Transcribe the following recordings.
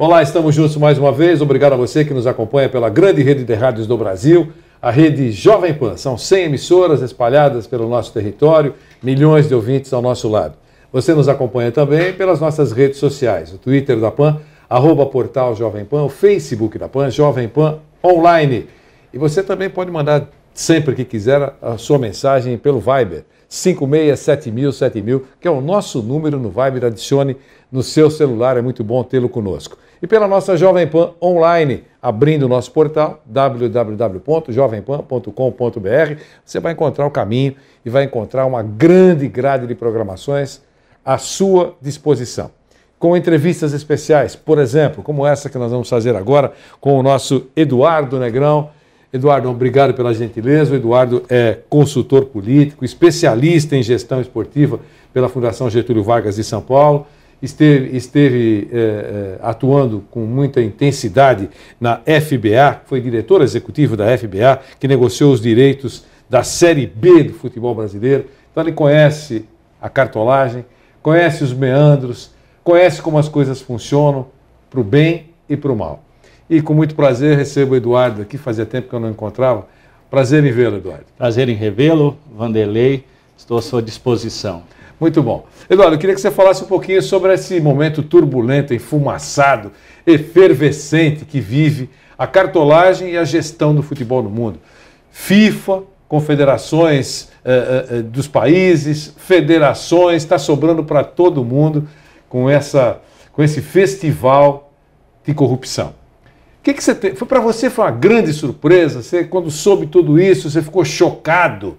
Olá, estamos juntos mais uma vez. Obrigado a você que nos acompanha pela grande rede de rádios do Brasil, a rede Jovem Pan. São 100 emissoras espalhadas pelo nosso território, milhões de ouvintes ao nosso lado. Você nos acompanha também pelas nossas redes sociais, o Twitter da Pan, @portal Jovem Pan, o Facebook da Pan, Jovem Pan Online. E você também pode mandar sempre que quiser a sua mensagem pelo Viber, 5670007000, que é o nosso número no Viber. Adicione no seu celular, é muito bom tê-lo conosco. E pela nossa Jovem Pan Online, abrindo o nosso portal, www.jovempan.com.br, você vai encontrar o caminho e vai encontrar uma grande grade de programações à sua disposição. Com entrevistas especiais, por exemplo, como essa que nós vamos fazer agora com o nosso Eduardo Negrão. Eduardo, obrigado pela gentileza. O Eduardo é consultor político, especialista em gestão esportiva pela Fundação Getúlio Vargas de São Paulo. Esteve atuando com muita intensidade na FBA, foi diretor executivo da FBA, que negociou os direitos da Série B do futebol brasileiro. Então ele conhece a cartolagem, conhece os meandros, conhece como as coisas funcionam, para o bem e para o mal. E com muito prazer recebo o Eduardo aqui, fazia tempo que eu não encontrava. Prazer em vê-lo, Eduardo. Prazer em revê-lo, Vanderlei, estou à sua disposição. Muito bom. Eduardo, eu queria que você falasse um pouquinho sobre esse momento turbulento, enfumaçado, efervescente que vive a cartolagem e a gestão do futebol no mundo. FIFA, confederações dos países, federações, está sobrando para todo mundo com esse festival de corrupção. O que você tem? Para você foi uma grande surpresa? Você, quando soube tudo isso, você ficou chocado?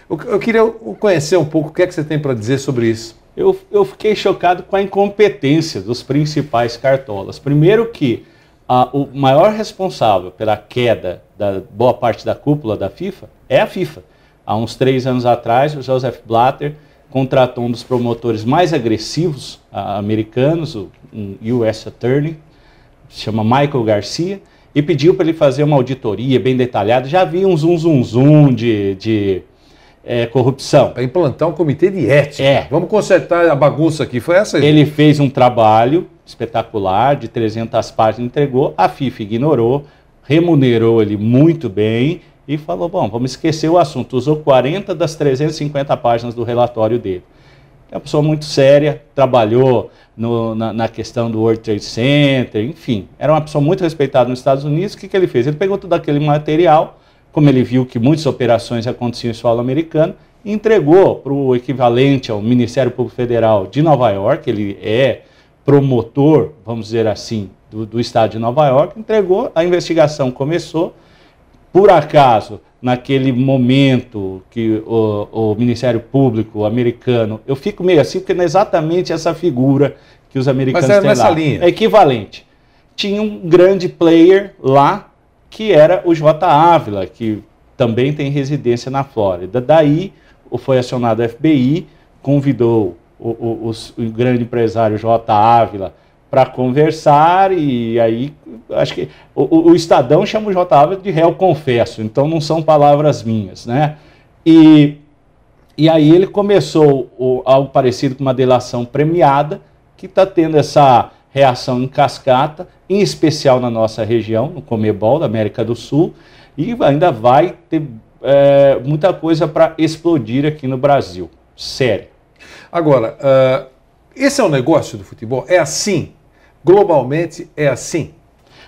Eu queria conhecer um pouco o que é que você tem para dizer sobre isso. Eu fiquei chocado com a incompetência dos principais cartolas. Primeiro que o maior responsável pela queda da boa parte da cúpula da FIFA é a FIFA. Há uns 3 anos atrás, o Joseph Blatter contratou um dos promotores mais agressivos americanos, um US Attorney, se chama Michael Garcia, e pediu para ele fazer uma auditoria bem detalhada. Já havia um zum de corrupção. Para implantar um comitê de ética. Vamos consertar a bagunça aqui, foi essa aí? Ele fez um trabalho espetacular, de 300 páginas, entregou, a FIFA ignorou, remunerou ele muito bem e falou, bom, vamos esquecer o assunto. Usou 40 das 350 páginas do relatório dele. É uma pessoa muito séria, trabalhou na questão do World Trade Center, enfim, era uma pessoa muito respeitada nos Estados Unidos. O que ele fez? Ele pegou todo aquele material, como ele viu que muitas operações aconteciam em solo americano, e entregou para o equivalente ao Ministério Público Federal de Nova York. Ele é promotor, vamos dizer assim, do estado de Nova York, entregou, a investigação começou. Por acaso, naquele momento que o Ministério Público americano, eu fico meio assim, porque não é exatamente essa figura que os americanos têm lá. Mas é nessa linha. É equivalente. Tinha um grande player lá, que era o J. Ávila, que também tem residência na Flórida. Daí foi acionado o FBI, convidou o grande empresário J. Ávila para conversar, e aí acho que o Estadão chama o J. Ávila de réu confesso, então não são palavras minhas, né? E aí ele começou algo parecido com uma delação premiada, que está tendo essa reação em cascata, em especial na nossa região, no Conmebol da América do Sul, e ainda vai ter muita coisa para explodir aqui no Brasil. Sério. Agora, esse é o negócio do futebol? É assim? Globalmente é assim?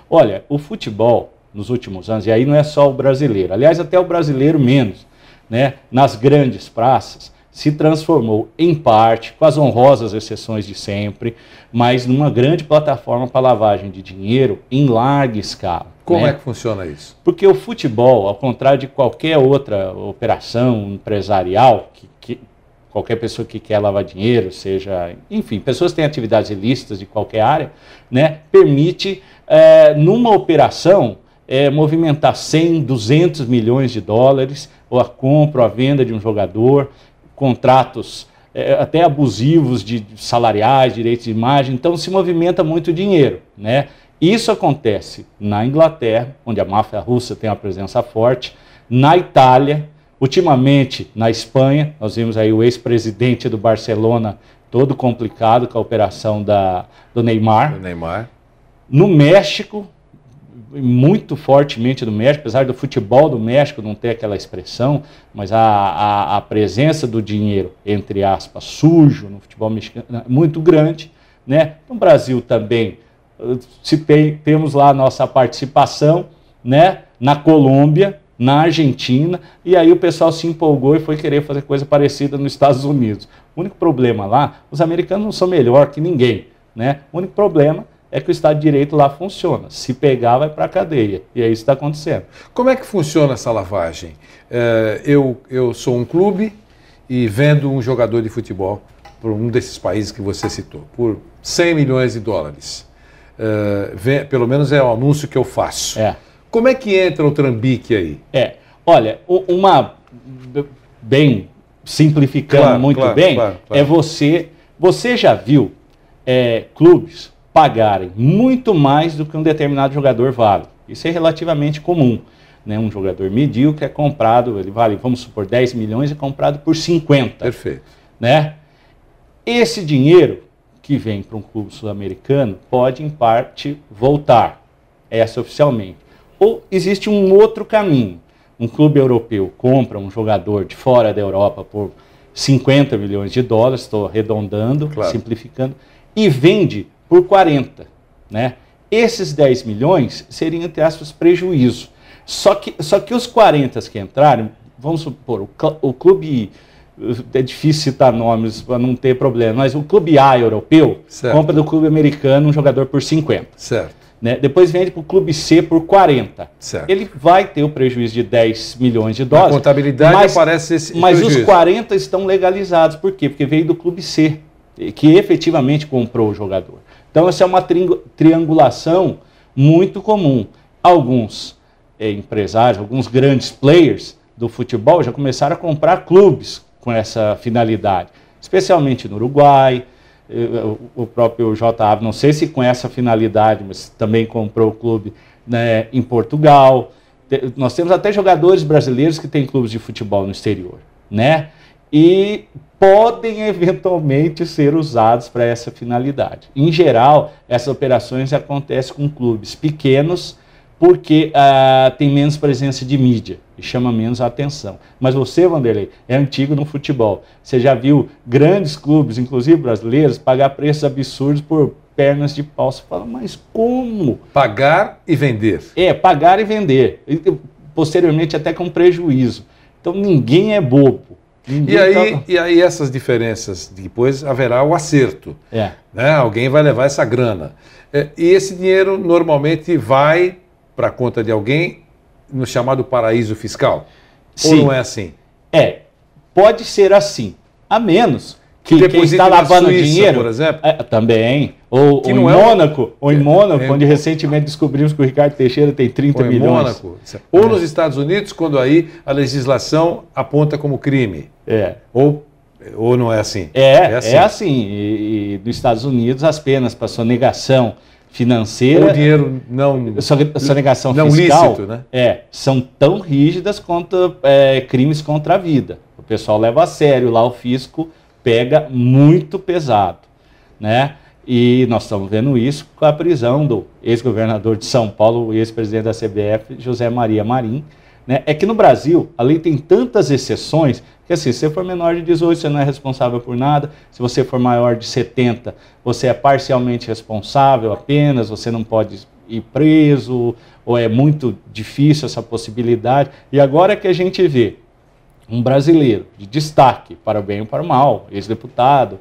Olha, o futebol, nos últimos anos, e aí não é só o brasileiro, aliás, até o brasileiro menos, né, nas grandes praças, se transformou, em parte, com as honrosas exceções de sempre, mas numa grande plataforma para lavagem de dinheiro em larga escala. Como é que funciona isso? Porque o futebol, ao contrário de qualquer outra operação empresarial, qualquer pessoa que quer lavar dinheiro, seja, enfim, pessoas que têm atividades ilícitas de qualquer área, né, permite, numa operação, movimentar 100, 200 milhões de dólares, ou a compra ou a venda de um jogador, contratos até abusivos de salariais, direitos de imagem, então se movimenta muito dinheiro, né? Isso acontece na Inglaterra, onde a máfia russa tem uma presença forte, na Itália, ultimamente na Espanha. Nós vimos aí o ex-presidente do Barcelona todo complicado com a operação do Neymar. No México, muito fortemente no México, apesar do futebol do México não ter aquela expressão, mas a presença do dinheiro, entre aspas, sujo no futebol mexicano é muito grande, né? No Brasil também, temos lá a nossa participação, né? Na Colômbia, na Argentina, e aí o pessoal se empolgou e foi querer fazer coisa parecida nos Estados Unidos. O único problema lá, os americanos não são melhor que ninguém, né? O único problema é que o Estado de Direito lá funciona. Se pegar, vai para a cadeia. E é isso que está acontecendo. Como é que funciona essa lavagem? Eu sou um clube e vendo um jogador de futebol por um desses países que você citou, por 100 milhões de dólares. Pelo menos é o anúncio que eu faço. Como é que entra o trambique aí? Olha, bem simplificando é você já viu clubes pagarem muito mais do que um determinado jogador vale. Isso é relativamente comum, né? Um jogador medíocre é comprado, ele vale, vamos supor, 10 milhões, é comprado por 50. Perfeito. Né? Esse dinheiro que vem para um clube sul-americano pode, em parte, voltar, oficialmente. Ou existe um outro caminho. Um clube europeu compra um jogador de fora da Europa por 50 milhões de dólares, estou arredondando, simplificando, e vende por 40, né? Esses 10 milhões seriam, entre aspas, prejuízo. Só que os 40 que entraram, vamos supor, o clube, é difícil citar nomes para não ter problema, mas o clube A europeu compra do clube americano um jogador por 50. Certo. Né? Depois vende para o clube C por 40. Certo. Ele vai ter o prejuízo de 10 milhões de dólares. Na contabilidade aparece esse prejuízo. Mas os 40 estão legalizados. Por quê? Porque veio do clube C, que efetivamente comprou o jogador. Então, essa é uma triangulação muito comum. Alguns empresários, alguns grandes players do futebol já começaram a comprar clubes com essa finalidade, especialmente no Uruguai. O próprio JA, não sei se com essa finalidade, mas também comprou o clube, né, em Portugal. Nós temos até jogadores brasileiros que têm clubes de futebol no exterior, né? E podem eventualmente ser usados para essa finalidade. Em geral, essas operações acontecem com clubes pequenos porque tem menos presença de mídia e chama menos a atenção. Mas você, Vanderlei, é antigo no futebol. Você já viu grandes clubes, inclusive brasileiros, pagar preços absurdos por pernas de pau. Você fala, mas como? Pagar e vender. Pagar e vender. Posteriormente até com prejuízo. Então ninguém é bobo. E aí essas diferenças, depois haverá o acerto. Né? Alguém vai levar essa grana. E esse dinheiro normalmente vai para a conta de alguém no chamado paraíso fiscal? Sim. Ou não é assim? Pode ser assim. A menos que quem está lavando dinheiro, por exemplo, também. Ou em Mônaco, onde recentemente descobrimos que o Ricardo Teixeira tem 30 milhões. Mônaco. Ou nos Estados Unidos, quando aí a legislação aponta como crime. Ou não é assim? É assim. E nos Estados Unidos as penas para sonegação financeira, o dinheiro não sonegação não fiscal, lícito, né? São tão rígidas quanto crimes contra a vida. O pessoal leva a sério, lá o fisco pega muito pesado, né? E nós estamos vendo isso com a prisão do ex-governador de São Paulo, ex-presidente da CBF, José Maria Marim, né? É que no Brasil a lei tem tantas exceções que, assim, se você for menor de 18, você não é responsável por nada. Se você for maior de 70, você é parcialmente responsável apenas, você não pode ir preso, ou é muito difícil essa possibilidade. E agora que a gente vê um brasileiro de destaque, para o bem ou para o mal, ex-deputado,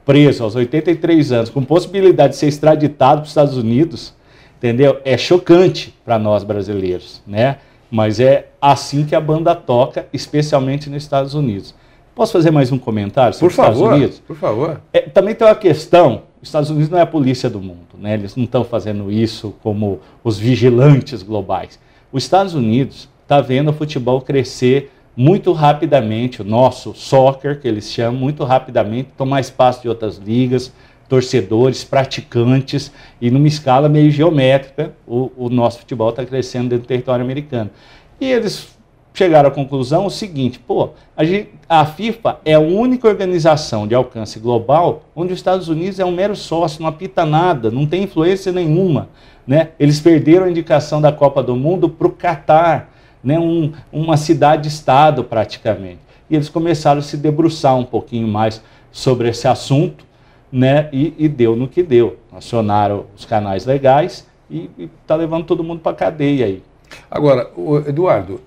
preso aos 83 anos, com possibilidade de ser extraditado para os Estados Unidos, entendeu? É chocante para nós brasileiros, né? Mas é assim que a banda toca, especialmente nos Estados Unidos. Posso fazer mais um comentário sobre os Estados Unidos? Por favor. Também tem uma questão, os Estados Unidos não é a polícia do mundo, né? Eles não estão fazendo isso como os vigilantes globais. Os Estados Unidos está vendo o futebol crescer muito rapidamente, o nosso soccer, que eles chamam, muito rapidamente, tomar espaço de outras ligas, torcedores, praticantes, e numa escala meio geométrica, o nosso futebol está crescendo dentro do território americano. E eles chegaram à conclusão o seguinte, pô, a FIFA é a única organização de alcance global onde os Estados Unidos é um mero sócio, não apita nada, não tem influência nenhuma, né? Eles perderam a indicação da Copa do Mundo para o Catar, né? Uma cidade-estado praticamente. E eles começaram a se debruçar um pouquinho mais sobre esse assunto, né? E deu no que deu. Acionaram os canais legais e está levando todo mundo para a cadeia aí. Agora, Eduardo,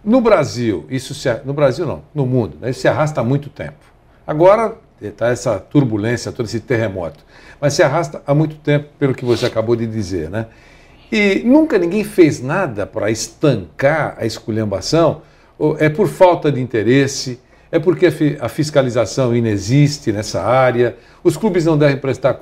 no Brasil, no Brasil não, no mundo, né, isso se arrasta há muito tempo. Agora está essa turbulência, todo esse terremoto, mas se arrasta há muito tempo, pelo que você acabou de dizer, né? E nunca ninguém fez nada para estancar a esculhambação. É por falta de interesse, é porque a fiscalização inexiste nessa área, os clubes não devem prestar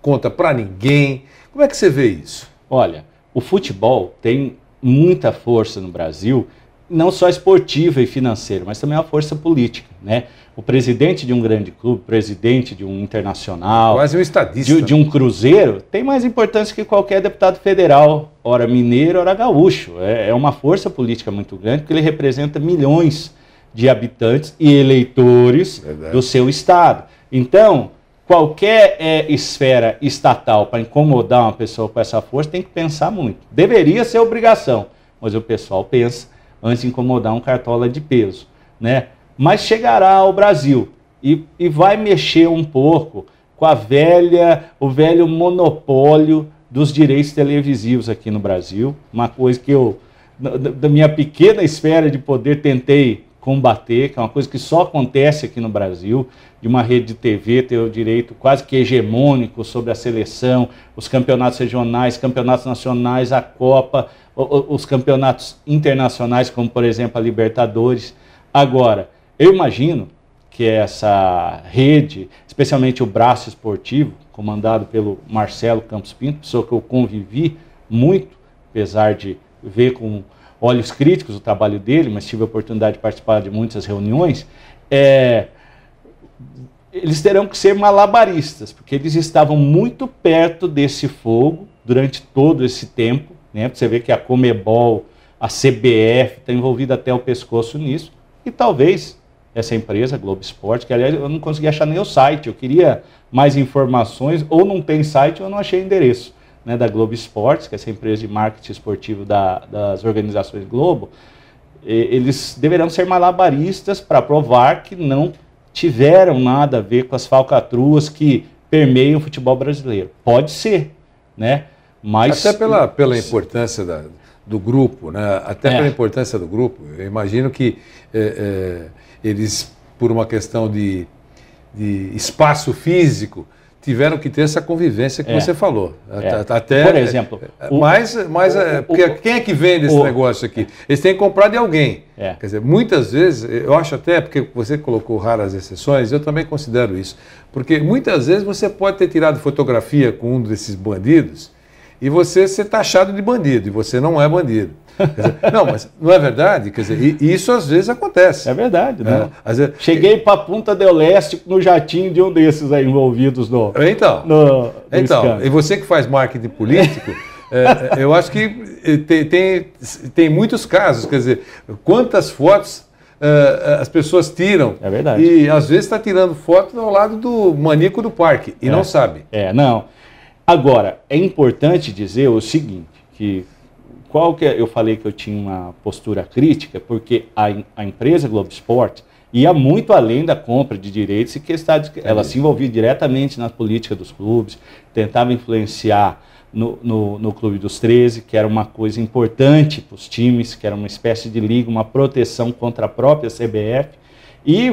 conta para ninguém. Como é que você vê isso? Olha, o futebol tem muita força no Brasil, não só esportiva e financeira, mas também uma força política, né? O presidente de um grande clube, presidente de um internacional, quase um estadista, de um cruzeiro, tem mais importância que qualquer deputado federal, ora mineiro, ora gaúcho. É uma força política muito grande, porque ele representa milhões de habitantes e eleitores do seu estado. Então, qualquer esfera estatal para incomodar uma pessoa com essa força tem que pensar muito. Deveria ser obrigação, mas o pessoal pensa antes de incomodar um cartola de peso, né? Mas chegará ao Brasil e vai mexer um pouco com o velho monopólio dos direitos televisivos aqui no Brasil, uma coisa que eu, da minha pequena esfera de poder, tentei combater, que é uma coisa que só acontece aqui no Brasil, de uma rede de TV ter o direito quase que hegemônico sobre a seleção, os campeonatos regionais, campeonatos nacionais, a Copa, os campeonatos internacionais, como por exemplo a Libertadores. Agora, eu imagino que essa rede, especialmente o braço esportivo, comandado pelo Marcelo Campos Pinto, pessoa que eu convivi muito, apesar de ver com olhos críticos o trabalho dele, mas tive a oportunidade de participar de muitas reuniões, eles terão que ser malabaristas, porque eles estavam muito perto desse fogo durante todo esse tempo, né? Você vê que a Conmebol, a CBF está envolvida até o pescoço nisso, e talvez essa empresa, Globo Esporte, que aliás eu não consegui achar nem o site, eu queria mais informações, ou não tem site ou não achei endereço, né, da Globo Esportes, que é essa empresa de marketing esportivo das organizações Globo. Eles deverão ser malabaristas para provar que não tiveram nada a ver com as falcatruas que permeiam o futebol brasileiro. Pode ser, né? Mas até pela importância do grupo, né? Até pela importância do grupo. Eu imagino que eles, por uma questão de espaço físico, tiveram que ter essa convivência que você falou. Até, por exemplo... porque quem é que vende esse negócio aqui? Eles têm que comprar de alguém. Quer dizer, muitas vezes, eu acho até, porque você colocou raras exceções, eu também considero isso. Porque muitas vezes você pode ter tirado fotografia com um desses bandidos e você ser taxado de bandido, e você não é bandido. Quer dizer, não, mas não é verdade? Quer dizer, isso às vezes acontece. É verdade, né? Cheguei para Punta del Este no jatinho de um desses aí envolvidos no escândalo. E você que faz marketing político, eu acho que tem muitos casos, quer dizer, quantas fotos as pessoas tiram. É verdade. E às vezes está tirando foto ao lado do maníaco do parque e não sabe. Não. Agora, é importante dizer o seguinte, que eu falei que eu tinha uma postura crítica, porque a empresa Globo Esporte ia muito além da compra de direitos e que ela se envolvia diretamente na política dos clubes, tentava influenciar no Clube dos 13, que era uma coisa importante para os times, que era uma espécie de liga, uma proteção contra a própria CBF, e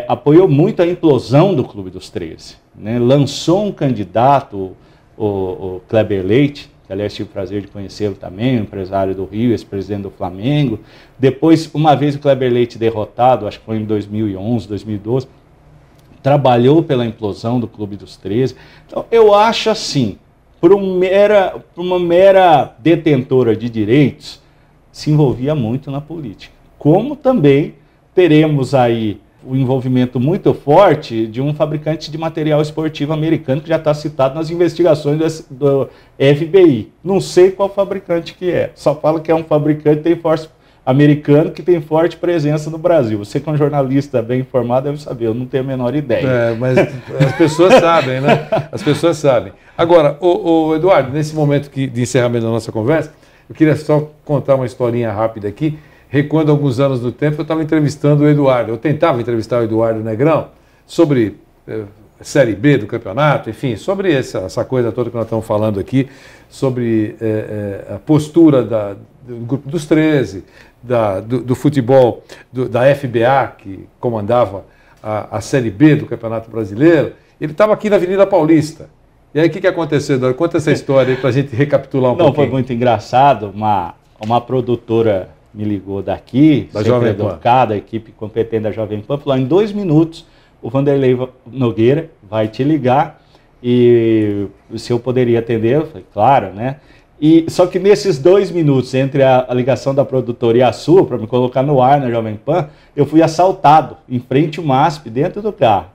apoiou muito a implosão do Clube dos 13. Né? Lançou um candidato, o Kleber Leite, que aliás tive o prazer de conhecê-lo também, um empresário do Rio, ex-presidente do Flamengo. Depois, uma vez o Kleber Leite derrotado, acho que foi em 2011, 2012, trabalhou pela implosão do Clube dos 13. Então, eu acho assim, por uma mera detentora de direitos, se envolvia muito na política. Como também teremos aí o envolvimento muito forte de um fabricante de material esportivo americano que já está citado nas investigações do FBI. Não sei qual fabricante que é, só fala que é um fabricante americano que tem forte presença no Brasil. Você que é um jornalista bem informado deve saber, eu não tenho a menor ideia. Mas as pessoas sabem, né? As pessoas sabem. Agora, o Eduardo, nesse momento de encerramento da nossa conversa, eu queria só contar uma historinha rápida aqui. Recuando alguns anos no tempo, eu estava entrevistando o Eduardo, eu tentava entrevistar o Eduardo Negrão sobre Série B do campeonato, enfim, sobre essa coisa toda que nós estamos falando aqui, sobre a postura do Grupo dos 13, do futebol, da FBA, que comandava a Série B do Campeonato Brasileiro. Ele estava aqui na Avenida Paulista. E aí o que aconteceu, Eduardo? Conta essa história aí para a gente recapitular um pouquinho. Não, foi muito engraçado, uma produtora me ligou daqui, da Jovem Pan, da equipe competente da Jovem Pan, falou: em 2 minutos o Vanderlei Nogueira vai te ligar e se eu poderia atender. Eu falei, claro, né? Só que nesses 2 minutos, entre a ligação da produtora e a sua, para me colocar no ar na Jovem Pan, eu fui assaltado em frente ao MASP, dentro do carro.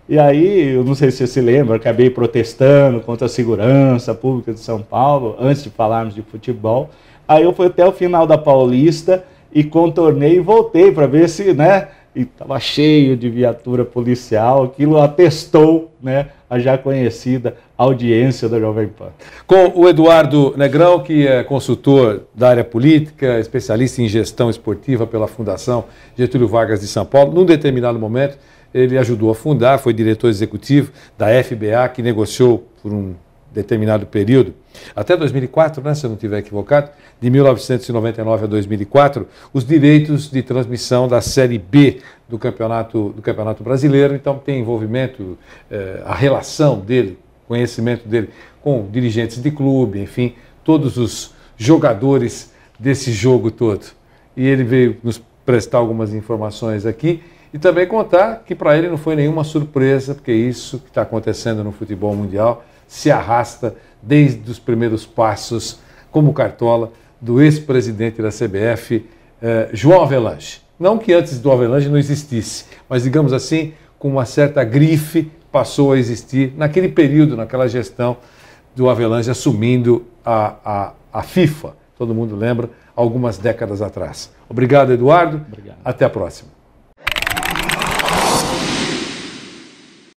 E aí, eu não sei se você se lembra, eu acabei protestando contra a segurança pública de São Paulo, antes de falarmos de futebol. Aí eu fui até o final da Paulista e contornei e voltei para ver se, né, e estava cheio de viatura policial, aquilo atestou, né, a já conhecida audiência da Jovem Pan. Com o Eduardo Negrão, que é consultor da área política, especialista em gestão esportiva pela Fundação Getúlio Vargas de São Paulo, num determinado momento ele ajudou a fundar, foi diretor executivo da FBA, que negociou por um determinado período, até 2004, né, se eu não estiver equivocado, de 1999 a 2004, os direitos de transmissão da Série B do Campeonato Brasileiro. Então tem envolvimento, a relação dele, conhecimento dele com dirigentes de clube, enfim, todos os jogadores desse jogo todo. E ele veio nos prestar algumas informações aqui e também contar que para ele não foi nenhuma surpresa, porque isso que está acontecendo no futebol mundial se arrasta desde os primeiros passos como cartola do ex-presidente da CBF, João Havelange. Não que antes do Havelange não existisse, mas digamos assim, com uma certa grife passou a existir naquele período, naquela gestão do Havelange assumindo a FIFA. Todo mundo lembra, algumas décadas atrás. Obrigado, Eduardo. Obrigado. Até a próxima.